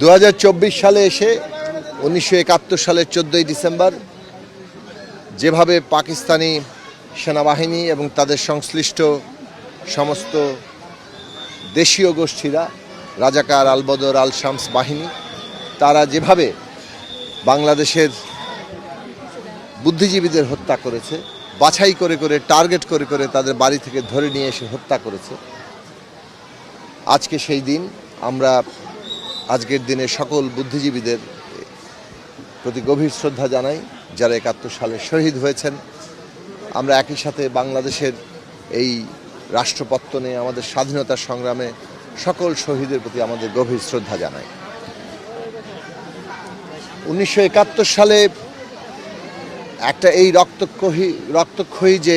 2024 সালে এসে 1971 সালের 14ই ডিসেম্বর যেভাবে পাকিস্তানি সেনাবাহিনী এবং তাদের সংশ্লিষ্ট সমস্ত দেশীয় গোষ্ঠীরা রাজাকার আল বদর আল শামস বাহিনী তারা যেভাবে বাংলাদেশের বুদ্ধিজীবীদের হত্যা করেছে, বাছাই করে করে টার্গেট করে করে তাদের বাড়ি থেকে ধরে নিয়ে এসে হত্যা করেছে। আজকে সেই দিন আমরা আজকের দিনে সকল বুদ্ধিজীবীদের প্রতি গভীর শ্রদ্ধা জানাই যারা 71 সালে শহীদ হয়েছেন। আমরা একই সাথে বাংলাদেশের এই রাষ্ট্রপত্তনে আমাদের স্বাধীনতার সংগ্রামে সকল শহীদের প্রতি আমাদের গভীর শ্রদ্ধা জানাই। 1971 সালে একটা এই রক্তক্ষয়ী যে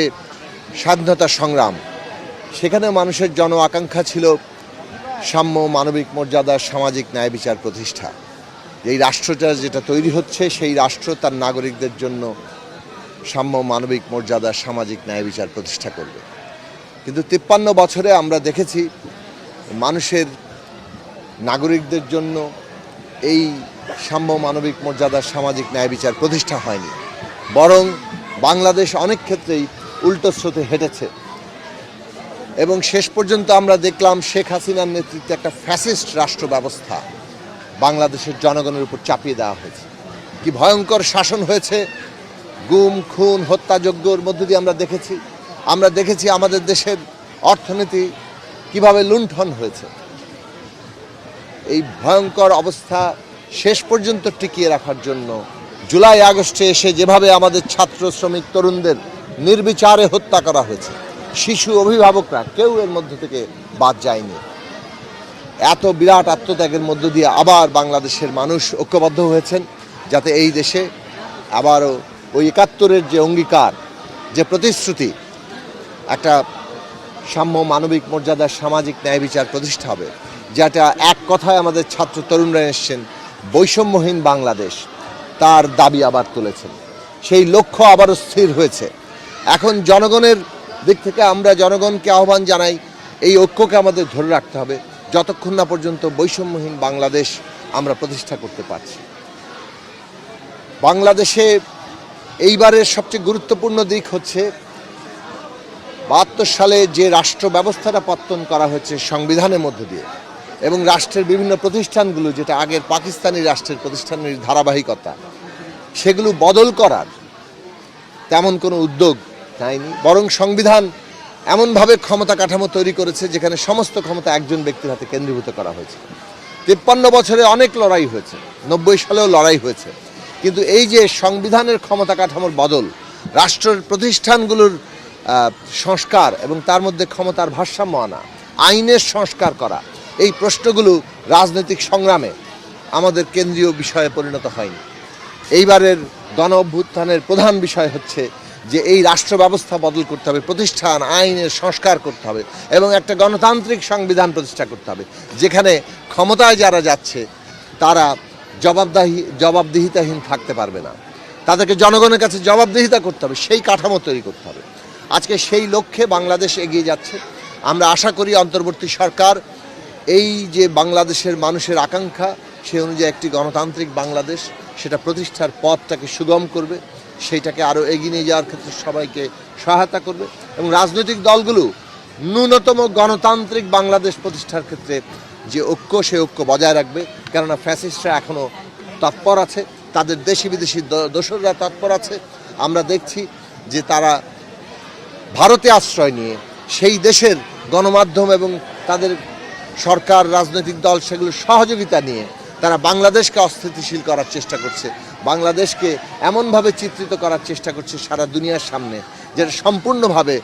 স্বাধীনতা সংগ্রাম, সেখানে মানুষের জন আকাঙ্ক্ষা ছিল সাম্য, মানবিক মর্যাদা, সামাজিক ন্যায় বিচার প্রতিষ্ঠা। এই রাষ্ট্রটা যেটা তৈরি হচ্ছে সেই রাষ্ট্র তার নাগরিকদের জন্য সাম্য, মানবিক মর্যাদা, সামাজিক ন্যায় বিচার প্রতিষ্ঠা করবে। কিন্তু 53 বছরে আমরা দেখেছি মানুষের নাগরিকদের জন্য এই সাম্য, মানবিক মর্যাদা, সামাজিক ন্যায় বিচার প্রতিষ্ঠা হয়নি, বরং বাংলাদেশ অনেক ক্ষেত্রেই উল্টো স্রোতে হেঁটেছে এবং শেষ পর্যন্ত আমরা দেখলাম শেখ হাসিনার নেতৃত্বে একটা ফ্যাসিস্ট রাষ্ট্র ব্যবস্থা বাংলাদেশের জনগণের উপর চাপিয়ে দেওয়া হয়েছে। কি ভয়ঙ্কর শাসন হয়েছে, গুম, খুন, হত্যাযজ্ঞর মধ্য দিয়ে আমরা দেখেছি আমাদের দেশের অর্থনীতি কিভাবে লুণ্ঠন হয়েছে। এই ভয়ঙ্কর অবস্থা শেষ পর্যন্ত টিকিয়ে রাখার জন্য জুলাই আগস্টে এসে যেভাবে আমাদের ছাত্র, শ্রমিক, তরুণদের নির্বিচারে হত্যা করা হয়েছে, শিশু, অভিভাবকরা কেউ এর মধ্য থেকে বাদ যায়নি। এত বিরাট আত্মত্যাগের মধ্য দিয়ে আবার বাংলাদেশের মানুষ ঐক্যবদ্ধ হয়েছেন যাতে এই দেশে আবারও ওই 71-এর যে অঙ্গীকার, যে প্রতিশ্রুতি, একটা সাম্য, মানবিক মর্যাদা, সামাজিক ন্যায় বিচার প্রতিষ্ঠা হবে, যেটা এক কথায় আমাদের ছাত্র তরুণরা এসছেন বৈষম্যহীন বাংলাদেশ, তার দাবি আবার তুলেছেন। সেই লক্ষ্য আবারও স্থির হয়েছে। এখন জনগণের দিক থেকে আমরা জনগণকে আহ্বান জানাই, এই ঐক্যকে আমাদের ধরে রাখতে হবে যতক্ষণ না পর্যন্ত বৈষম্যহীন বাংলাদেশ আমরা প্রতিষ্ঠা করতে পারছি। বাংলাদেশে এইবারের সবচেয়ে গুরুত্বপূর্ণ দিক হচ্ছে 72 সালে যে রাষ্ট্র ব্যবস্থাটা পত্তন করা হয়েছে সংবিধানের মধ্য দিয়ে এবং রাষ্ট্রের বিভিন্ন প্রতিষ্ঠানগুলো, যেটা আগের পাকিস্তানি রাষ্ট্রের প্রতিষ্ঠানের ধারাবাহিকতা, সেগুলো বদল করার তেমন কোনো উদ্যোগ নেয়নি, বরং সংবিধান এমনভাবে ক্ষমতা কাঠামো তৈরি করেছে যেখানে সমস্ত ক্ষমতা একজন ব্যক্তির হাতে কেন্দ্রীভূত করা হয়েছে। 53 বছরে অনেক লড়াই হয়েছে, 90 সালেও লড়াই হয়েছে, কিন্তু এই যে সংবিধানের ক্ষমতা কাঠামোর বদল, রাষ্ট্রের প্রতিষ্ঠানগুলোর সংস্কার এবং তার মধ্যে ক্ষমতার ভারসাম্য আনা, আইনের সংস্কার করা, এই প্রশ্নগুলো রাজনৈতিক সংগ্রামে আমাদের কেন্দ্রীয় বিষয়ে পরিণত হয়নি। এইবারের গণ অভ্যুত্থানের প্রধান বিষয় হচ্ছে যে এই রাষ্ট্র ব্যবস্থা বদল করতে হবে, প্রতিষ্ঠান, আইনের সংস্কার করতে হবে এবং একটা গণতান্ত্রিক সংবিধান প্রতিষ্ঠা করতে হবে যেখানে ক্ষমতায় যারা যাচ্ছে তারা জবাবদিহিতাহীন থাকতে পারবে না, তাদেরকে জনগণের কাছে জবাবদিহিতা করতে হবে, সেই কাঠামো তৈরি করতে হবে। আজকে সেই লক্ষ্যে বাংলাদেশ এগিয়ে যাচ্ছে। আমরা আশা করি অন্তর্বর্তী সরকার এই যে বাংলাদেশের মানুষের আকাঙ্ক্ষা, সে অনুযায়ী একটি গণতান্ত্রিক বাংলাদেশ, সেটা প্রতিষ্ঠার পথটাকে সুগম করবে, সেইটাকে আরও এগিয়ে নিয়ে যাওয়ার ক্ষেত্রে সবাইকে সহায়তা করবে এবং রাজনৈতিক দলগুলো ন্যূনতম গণতান্ত্রিক বাংলাদেশ প্রতিষ্ঠার ক্ষেত্রে যে ঐক্য, সেই ঐক্য বজায় রাখবে। কেননা ফ্যাসিস্টরা এখনও তৎপর আছে, তাদের দেশি বিদেশি দোসররা তৎপর আছে। আমরা দেখছি যে তারা ভারতে আশ্রয় নিয়ে সেই দেশের গণমাধ্যম এবং তাদের সরকার, রাজনৈতিক দল, সেগুলোর সহযোগিতা নিয়ে তারা বাংলাদেশকে অস্থিতিশীল করার চেষ্টা করছে, বাংলাদেশকে এমনভাবে চিত্রিত করার চেষ্টা করছে সারা দুনিয়ার সামনে যেটা সম্পূর্ণভাবে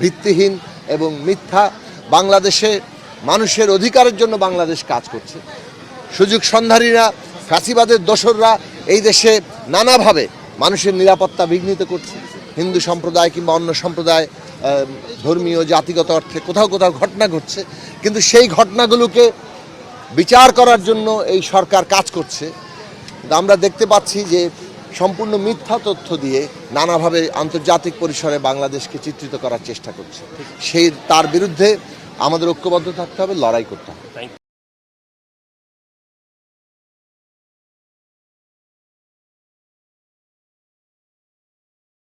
ভিত্তিহীন এবং মিথ্যা। বাংলাদেশে মানুষের অধিকারের জন্য বাংলাদেশ কাজ করছে। সুযোগ সন্ধানীরা, ফ্যাসিবাদের দোসররা এই দেশে নানাভাবে মানুষের নিরাপত্তা বিঘ্নিত করছে। হিন্দু সম্প্রদায় কিংবা অন্য সম্প্রদায়, ধর্মীয়, জাতিগত অর্থে কোথাও কোথাও ঘটনা ঘটছে, কিন্তু সেই ঘটনাগুলোকে বিচার করার জন্য এই সরকার কাজ করছে। আমরা দেখতে পাচ্ছি যে সম্পূর্ণ মিথ্যা তথ্য দিয়ে নানাভাবে আন্তর্জাতিক পরিসরে বাংলাদেশকে চিত্রিত করার চেষ্টা করছে। তার বিরুদ্ধে আমাদের ঐক্যবদ্ধ থাকতে হবে, লড়াই করতে হবে।